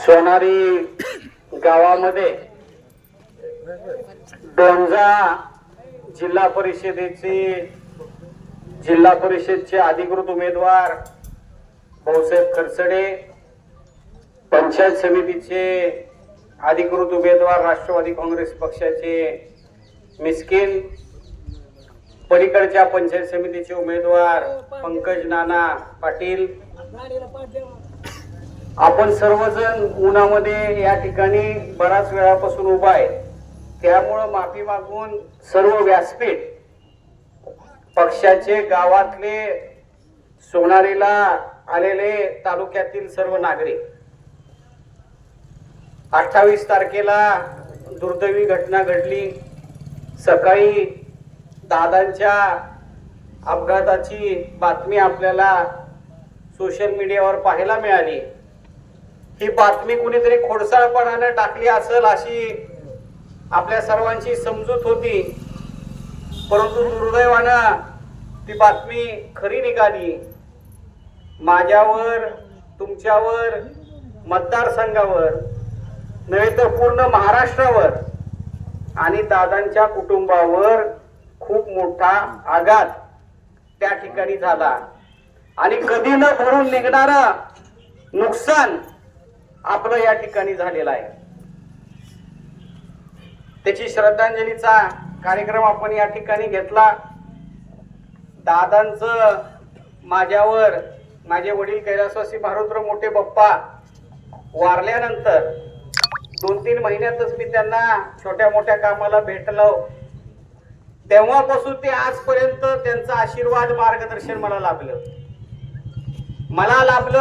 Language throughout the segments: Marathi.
सोनारी गावामध्ये डोंजा जिल्हा परिषदेचे अधिकृत उमेदवार भाऊसाहेब खरसडे, पंचायत समितीचे अधिकृत उमेदवार राष्ट्रवादी काँग्रेस पक्षाचे मिस्किन, पलीकडच्या पंचायत समितीचे उमेदवार पंकज नाना पाटील, आपण सर्वजण उन्हामध्ये या ठिकाणी बराच वेळापासून उभा आहे, त्यामुळे माफी मागून सर्व व्यासपीठ पक्षाचे गावातले सोनारीला आलेले तालुक्यातील सर्व नागरिक 28 तारखेला दुर्दैवी घटना घडली। सकाळी दादांच्या अपघाताची बातमी आपल्याला सोशल मीडियावर पाहायला मिळाली। ही बातमी कुणीतरी खोडसाळपणाने टाकली असेल अशी आपल्या सर्वांची समजूत होती, परंतु दुर्दैवानं ती बातमी खरी निघाली। माझ्यावर, तुमच्यावर, मतदारसंघावर नव्हे तर पूर्ण महाराष्ट्रावर आणि दादांच्या कुटुंबावर खूप मोठा आघात त्या ठिकाणी झाला आणि कधी न भरून निघणारं नुकसान आपलं या ठिकाणी झालेलं आहे। त्याची श्रद्धांजलीचा कार्यक्रम आपण या ठिकाणी घेतला। दादांचं माझ्यावर, माझे वडील कैलासवासी मारुद्र मोठे बाप्पा वारल्यानंतर 2-3 महिन्यातच मी त्यांना छोट्या मोठ्या कामाला भेटलो। तेव्हापासून ते आजपर्यंत त्यांचा आशीर्वाद, मार्गदर्शन मला लाभलं।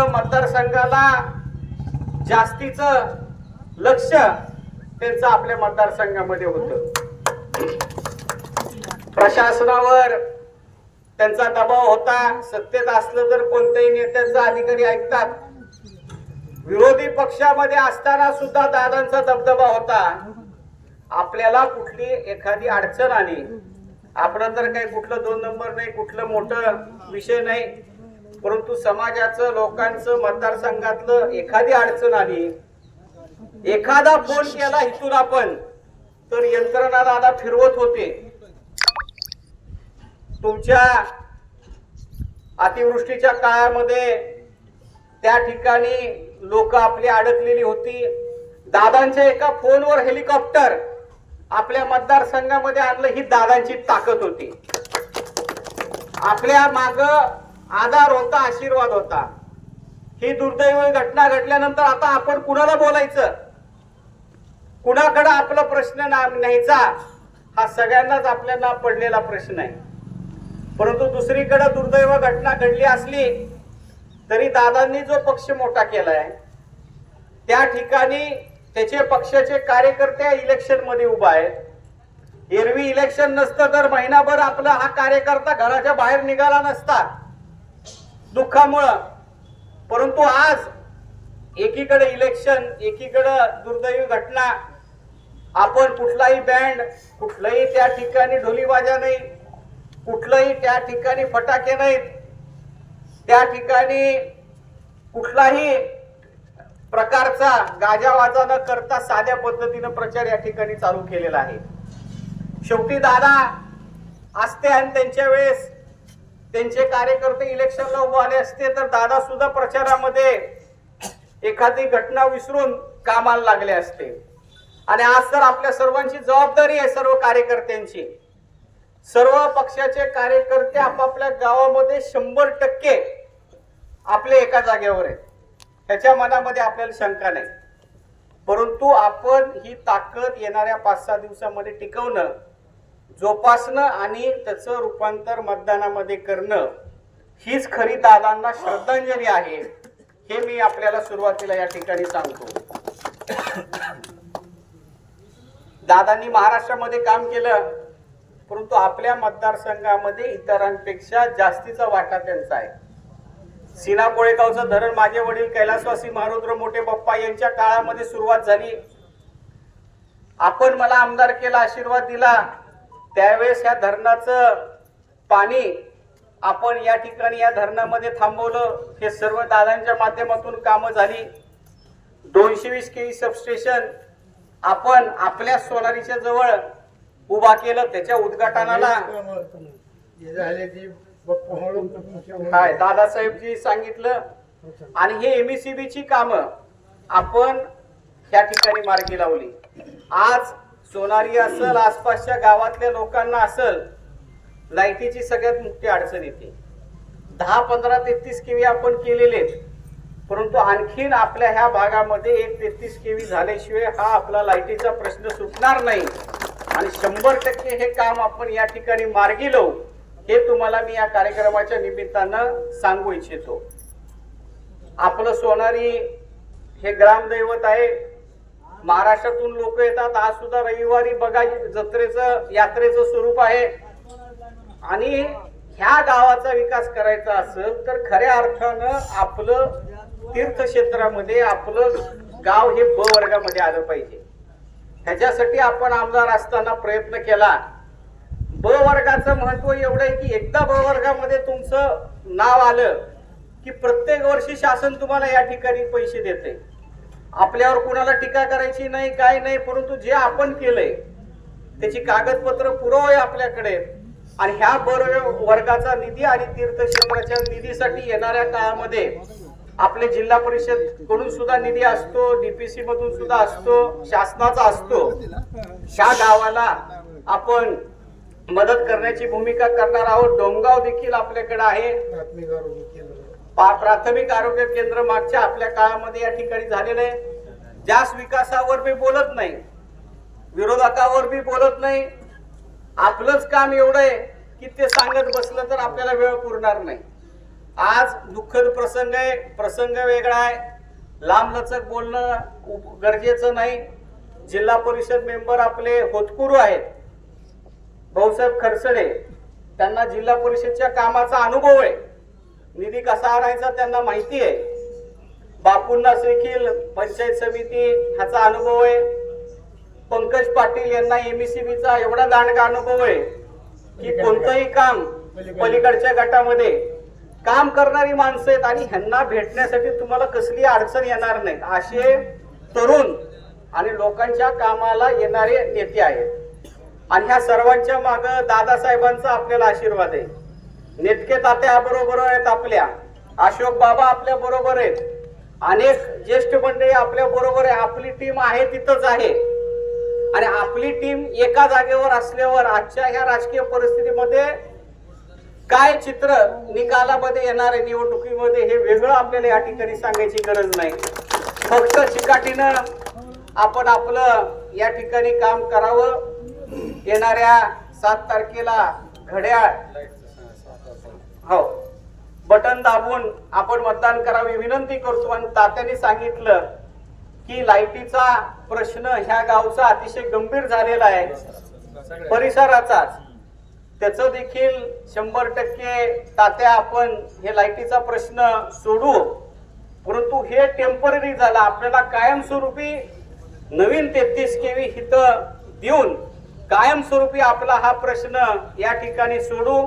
मतदारसंघाला जास्तीचं लक्ष त्यांचं आपल्या मतदारसंघामध्ये होतं। प्रशासनावर त्यांचा दबाव होता। सत्तेत असलं तर कोणत्याही नेत्याचा अधिकारी ऐकतात। विरोधी पक्षामध्ये असताना सुद्धा दादांचा दबदबा होता। आपल्याला कुठली एखादी अडचण आली, आपण तर काही कुठलं 2 नंबर नाही, कुठलं मोठं विषय नाही, परंतु समाजाचं, लोकांचं, मतदारसंघातलं एखादी अडचण आली, एखादा फोन केला इथून आपण, तर यंत्रणा दादा फिरवत होते। तुमच्या अतिवृष्टीच्या काळामध्ये त्या ठिकाणी लोक आपली अडकलेली होती। दादांच्या एका फोनवर हेलिकॉप्टर आपल्या मतदारसंघामध्ये आणलं, ही दादांची ताकद होती। आपल्या माग आधार होता, आशीर्वाद होता। ही दुर्दैवी घटना घडल्यानंतर आता आपण कुणाला बोलायचं, कुणाकडे आपला प्रश्न न्यायचा, हा सगळ्यांनाच आपल्याला पडलेला प्रश्न आहे। परंतु दुसरीकडे दुर्दैव घटना घडली असली तरी दादांनी जो पक्ष मोठा केलाय त्या ठिकाणी त्याचे पक्षाचे कार्यकर्ते इलेक्शन मध्ये उभा आहेत। एरवी इलेक्शन नसतं तर महिनाभर आपला हा कार्यकर्ता घराच्या बाहेर निघाला नसता दुःखामुळं, परंतु आज एकीकडे इलेक्शन, एकीकडे दुर्दैवी घटना, आपण कुठलाही बँड, कुठलाही त्या ठिकाणी ढोलीबाजा नाही, कुठलाही त्या ठिकाणी फटाके नाहीत, त्या ठिकाणी कुठलाही प्रकारचा गाजावाजा न करता साध्या पद्धतीने प्रचार या ठिकाणी चालू केलेला आहे। शेवटी दादा असते आणि त्यांच्या वेळेस त्यांचे कार्यकर्ते इलेक्शनला उभे आले असते तर दादा सुद्धा प्रचारामध्ये एखादी घटना विसरून कामाला लागले असते। आणि आज तर आपल्या सर्वांची जबाबदारी आहे, सर्व कार्यकर्त्यांची। सर्व पक्षाचे कार्यकर्ते आपापल्या गावामध्ये 100% आपले एका जागेवर आहेत, त्याच्या मनामध्ये आपल्याला शंका नाही। परंतु आपण ही ताकद येणाऱ्या 5-6 दिवसांमध्ये टिकवणं, जोपासणं आणि त्याचं रूपांतर मतदानामध्ये करणं, हीच खरी दादांना श्रद्धांजली आहे, हे मी आपल्याला सुरुवातीला या ठिकाणी सांगतो। दादांनी महाराष्ट्रामध्ये काम केलं, परंतु आपल्या मतदारसंघामध्ये इतरांपेक्षा जास्तीचा वाटा त्यांचा आहे। सीना कोळेगावचं धरण माझे वडील कैलासवासी मारुद्र मोठे बाप्पा यांच्या काळामध्ये सुरुवात झाली। आपण मला आमदार केला, आशीर्वाद दिला, त्यावेळेस या धरणाचं पाणी आपण या ठिकाणी या धरणामध्ये थांबवलं। हे सर्व दादांच्या माध्यमातून कामं झाली। 220 केव्ही सबस्टेशन आपण आपल्या सोनारीच्या जवळ उभा केलं. त्याच्या उद्घाटनाला काय दादासाहेबजी सांगितलं. आणि हे एमईसीबी ची कामं आपण त्या ठिकाणी मार्गी लावली. आज सोनारी असल, आसपासच्या गावातल्या लोकांना असल, लाईटीची सगळ्यात मोठी अडचण येते. 10, 15, 33 केव्ही आपण केलेले, परंतु आणखीन आपल्या ह्या भागामध्ये एक 33 केव्ही झाल्याशिवाय हा आपला लाईटीचा प्रश्न सुटणार नाही. आणि 100% हे काम आपण या ठिकाणी मार्गी लावू, हे तुम्हाला मी या कार्यक्रमाच्या निमित्तानं सांगू इच्छितो. आपलं सोनारी हे ग्रामदैवत आहे. महाराष्ट्रातून लोक येतात. आज सुद्धा रविवारी बघा जत्रेचं यात्रेचं स्वरूप आहे. आणि ह्या गावाचा विकास करायचा असेल तर खऱ्या अर्थानं आपलं तीर्थक्षेत्रामध्ये आपलं गाव हे ब वर्गामध्ये आलं पाहिजे. ह्याच्यासाठी आपण आमदार असताना प्रयत्न केला. ब वर्गाचं महत्व एवढं आहे की एकदा ब वर्गामध्ये तुमचं नाव आलं की प्रत्येक वर्षी शासन तुम्हाला या ठिकाणी पैसे देते. आपल्यावर कुणाला टीका करायची नाही, काय नाही, परंतु जे आपण केलंय त्याची कागदपत्र पुरावे आपल्याकडे. आणि ह्या ब वर्गाचा निधी आणि तीर्थक्षेत्राच्या निधीसाठी येणाऱ्या काळामध्ये आपले जिल्हा परिषद कडून सुद्धा निधी असतो, डीपीसी मधून सुद्धा असतो, शासनाचा असतो. ह्या गावाला आपण मदत करण्याची भूमिका करणार आहोत. डोंगगाव देखील आपल्याकडे आहे. प्राथमिक आरोग्य केंद्र मागच्या आपल्या काळामध्ये या ठिकाणी झालेलं आहे. जास्त विकासावर मी बोलत नाही, विरोधकावर मी बोलत नाही. आपलंच काम एवढं आहे की ते सांगत बसलं तर आपल्याला वेळ पुरणार नाही. आज दुःखद प्रसंग आहे, प्रसंग वेगळा आहे. लांबलचक बोलणं गरजेचं नाही. जिल्हा परिषद मेंबर आपले होतकुरू आहेत भाऊसाहेब खरसडे, त्यांना जिल्हा परिषदच्या कामाचा अनुभव आहे. निधी कसा आणायचा त्यांना माहिती आहे. बापूंना देखील पंचायत समिती ह्याचा अनुभव आहे. पंकज पाटील यांना एमईसीबीचा एवढा दांडगा अनुभव आहे की कोणतंही काम पलीकडच्या गटामध्ये काम करणारी माणसं आहेत आणि ह्यांना भेटण्यासाठी तुम्हाला कसली अडचण येणार नाही असे तरुण आणि लोकांच्या कामाला येणारे नेते आहेत. आणि ह्या सर्वांच्या मागे दादासाहेबांचा आपल्याला आशीर्वाद आहे. नेटके तात्या बरोबर आहेत आपल्या, अशोक बाबा आपल्या बरोबर आहेत, अनेक ज्येष्ठ मंडळी आपल्या बरोबर आहे. आपली टीम आहे तिथंच आहे. आणि आपली टीम एका जागेवर असल्यावर आजच्या ह्या राजकीय परिस्थितीमध्ये काय चित्र निकालामध्ये येणार आहे निवडणुकीमध्ये हे वेगळं आपल्याला या ठिकाणी सांगायची गरज नाही. फक्त चिकाटीनं आपण आपलं या ठिकाणी काम करावं. येणाऱ्या 7 तारखेला घड्याळ हो बटन दाबून आपण मतदान करावे विनंती करतो. आणि तात्यांनी सांगितलं की लाईटीचा प्रश्न ह्या गावचा अतिशय गंभीर झालेला आहे, परिसराचाच. त्याचं देखील 100% तात्या आपण हे लाईटीचा प्रश्न सोडू. परंतु हे टेम्पररी झालं. आपल्याला कायमस्वरूपी नवीन 33 केव्ही हितं देऊन कायमस्वरूपी आपला हा प्रश्न या ठिकाणी सोडू.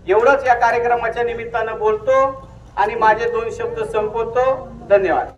एवढंच या कार्यक्रमाच्या निमित्तानं बोलतो आणि माझे 2 शब्द संपवतो. धन्यवाद.